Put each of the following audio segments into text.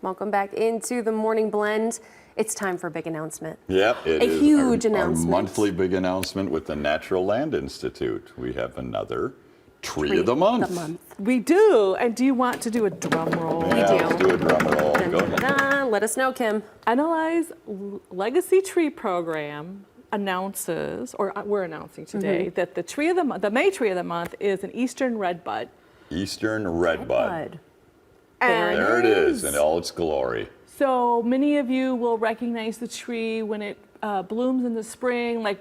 Welcome back into the Morning Blend. It's time for a big announcement. Yep, it is a huge our announcement. Our monthly big announcement with the Natural Land Institute. We have another Tree of the Month. We do. And do you want to do a drum roll? Yeah, We do. let's do a drum roll. Dun, Go dun, ahead. dun. Let us know, Kim. Analyze Legacy Tree Program announces, or we're announcing today, that the May Tree of the Month is an Eastern Redbud. Eastern Redbud. And There it is in all its glory. so many of you will recognize the tree when it blooms in the spring. Like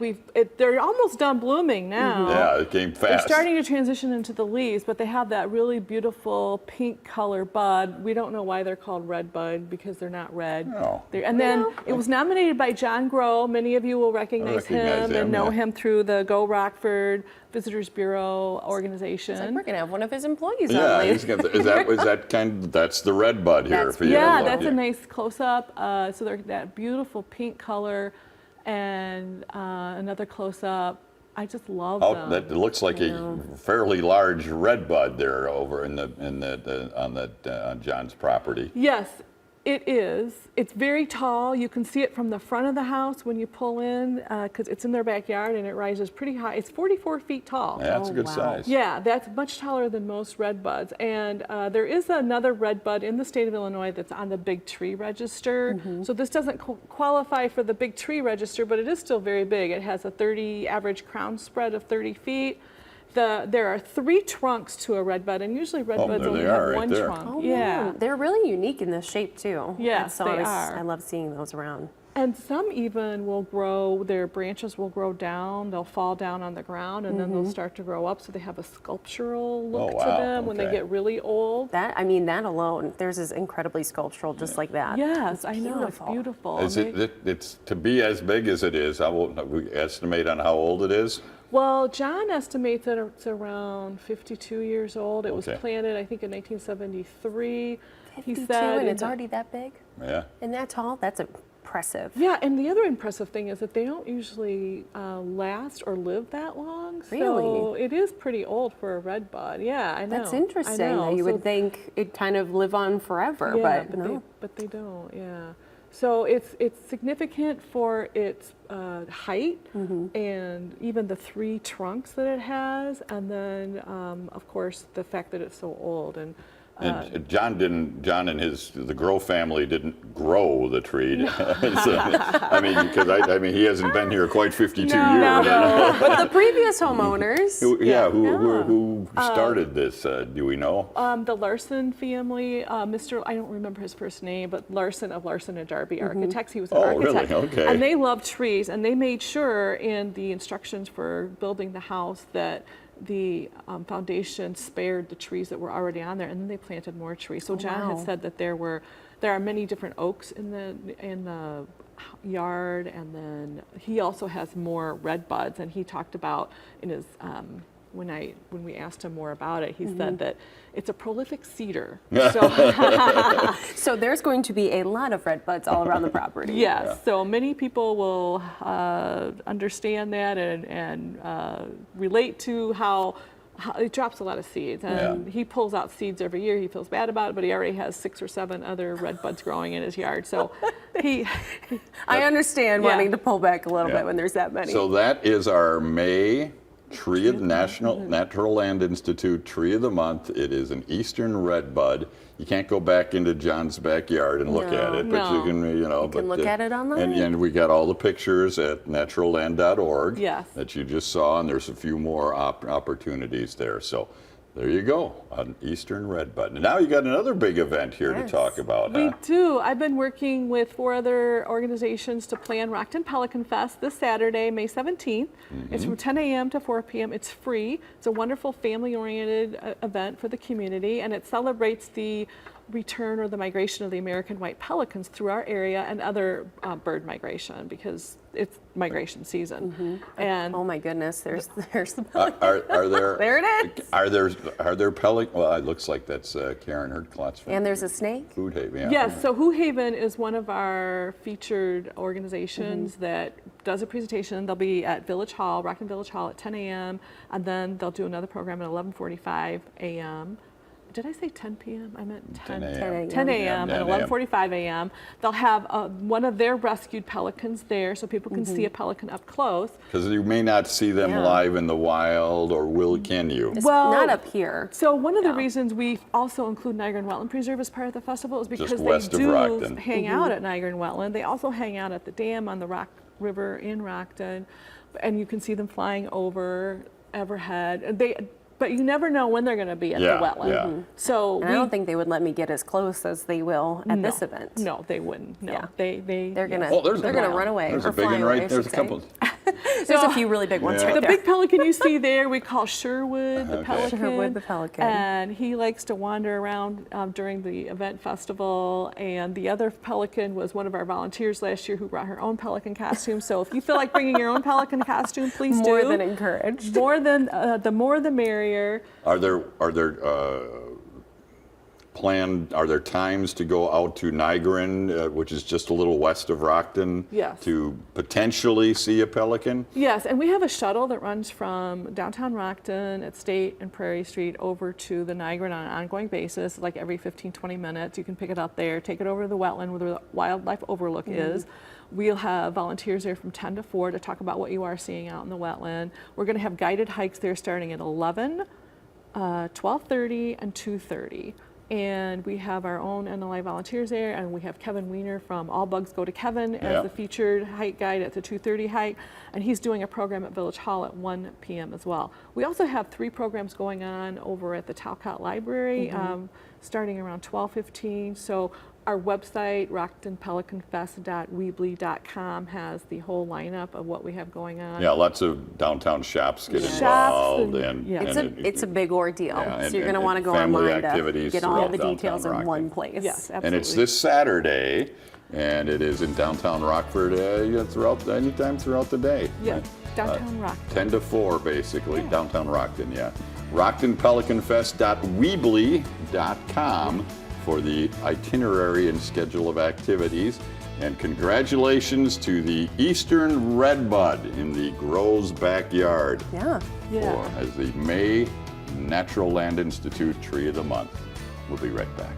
they're almost done blooming now. Yeah, it came They're fast. starting to transition into the leaves, but they have that really beautiful pink color bud. We don't know why they're called red bud because they're not red. Oh. And then it was nominated by John Grow. Many of you will recognize him and know him through the Go Rockford Visitors Bureau organization. It's like we're gonna have one of his employees on Yeah, later. he's got that's the red bud here That's for you. Yeah, that's a nice close-up. So they're that beautiful pink color, and another close-up. I just love them. That looks like a fairly large red bud there over on John's property. Yes, it is. It's very tall. You can see it from the front of the house when you pull in, because it's in their backyard and it rises pretty high. It's 44 feet tall. Yeah, that's a good wow. size. Yeah, that's much taller than most red buds. And there is another red bud in the state of Illinois that's on the Big Tree Register. So this doesn't qualify for the Big Tree Register, but it is still very big. It has a average crown spread of 30 feet. There are 3 trunks to a red bud, and usually red buds there only they have are, right one there. trunk. Oh, yeah. wow. They're really unique in this shape too. Yes, they are. I love seeing those around. And some even will grow, their branches will grow down, they'll fall down on the ground, and then they'll start to grow up, so they have a sculptural look to wow, them when they okay. get really old. That alone, theirs is incredibly sculptural, just like that. Yes, I know, it's beautiful. It's to be as big as it is. We estimate on how old it is. Well, John estimates that it's around 52 years old. It was Okay. planted, I think, in 1973. 52, and it's already that big? Yeah. And that tall? That's impressive. Yeah, and the other impressive thing is that they don't usually last or live that long. So Really? it is pretty old for a red bud. Yeah, I know. That's interesting. I know. You So- would think it'd kind of live on forever, yeah, but no. but they don't. Yeah. So it's significant for its height and even the 3 trunks that it has, and then of course the fact that it's so old. And John and the Grow family didn't grow the tree. Because he hasn't been here quite 52 years. No. But the previous homeowners. Who started this? Do we know? The Larson family, I don't remember his first name, but Larson of Larson and Darby Architects. He was an architect. Really? Okay. And they love trees, and they made sure in the instructions for building the house that the foundation spared the trees that were already on there, and then they planted more trees. So John had said that there are many different oaks in the yard, and then he also has more red buds. And he talked about in his when we asked him more about it, he said that it's a prolific cedar. So So there's going to be a lot of red buds all around the property. yes, so many people will understand that and relate to how it drops a lot of seeds. And he pulls out seeds every year. He feels bad about it, but he already has 6 or 7 other red buds growing in his yard. So I understand Yeah. wanting to pull back a little bit when there's that many. So that is our May Tree of Natural Land Institute Tree of the Month. It is an Eastern Redbud. You can't go back into John's backyard and look at it, but you can, look at it online. And we got all the pictures at naturalland.org Yes. that you just saw, and there's a few more opportunities there. So there you go, an Eastern Redbud. And now you got another big event here to talk about. We do. I've been working with 4 other organizations to plan Rockton Pelican Fest this Saturday, May 17th. It's from 10 a.m. to 4 p.m. It's free. It's a wonderful family-oriented event for the community, and it celebrates the return or the migration of the American white pelicans through our area and other bird migration, because it's migration season. And oh my goodness, there's the pelican. Are there There it is. Are there pelican? Well, it looks like that's Karen Herdklotz's from And there's a snake. Food Haven. Yeah. yes, so Who Haven is one of our featured organizations that does a presentation. They'll be at Village Hall, Rockton Village Hall at 10 a.m. and then they'll do another program at 11:45 a.m. did I say 10 p.m.? I meant 10 a.m. 10 a.m. and 11:45 a.m. They'll have one of their rescued pelicans there so people can see a pelican up close. Because you may not see them live in the wild, or can you? It's not up here. So one of the reasons we also include Niagara Wetland Preserve as part of the festival is because west they of do Rockton. hang out at Niagara Wetland. They also hang out at the dam on the Rock River in Rockton, and you can see them flying over overhead. But you never know when they're going to be at the wetland. Yeah. So And I don't think they would let me get as close as they will at this event. No, they wouldn't. No, Yeah. they're gonna there's they're a- gonna run away There's or a big fly one away, I right. There's a should say. couple. There's a few really big ones right The there. big pelican you see there, we call Sherwood the pelican. Sherwood the pelican. And he likes to wander around during the event festival. And the other pelican was one of our volunteers last year who brought her own pelican costume. So if you feel like bringing your own pelican costume, please do. More than encouraged. More than the more the merrier. Are there are there times to go out to Niagara, which is just a little west of Rockton, Yes. to potentially see a pelican? Yes, and we have a shuttle that runs from downtown Rockton at State and Prairie Street over to the Niagara on an ongoing basis, like every 15, 20 minutes. You can pick it up there, take it over to the wetland where the wildlife overlook is. We'll have volunteers there from 10 to 4 to talk about what you are seeing out in the wetland. We're going to have guided hikes there starting at 11, 12:30, and 2:30. And we have our own NLI volunteers there, and we have Kevin Weiner from All Bugs Go to Kevin as the featured hike guide at the 2:30 hike, and he's doing a program at Village Hall at 1 p.m. as well. We also have 3 programs going on over at the Talcott Library, starting around 12:15. So our website, rocktonpelicanfest.weebly.com, has the whole lineup of what we have going on. Yeah, lots of downtown shops get Shops involved, and- yeah. It's a big ordeal. Yeah, So you're going to and want to go family online to activities get all the throughout details in downtown one Rockton. place. Yes, absolutely. And it's this Saturday, and it is in downtown Rockford anytime throughout the day. Yeah, downtown Rockton. 10 to 4, basically, downtown Rockton, RocktonPelicanFest.weebly.com for the itinerary and schedule of activities. And congratulations to the Eastern Redbud in the Groves backyard Yeah. as the May Natural Land Institute Tree of the Month. We'll be right back.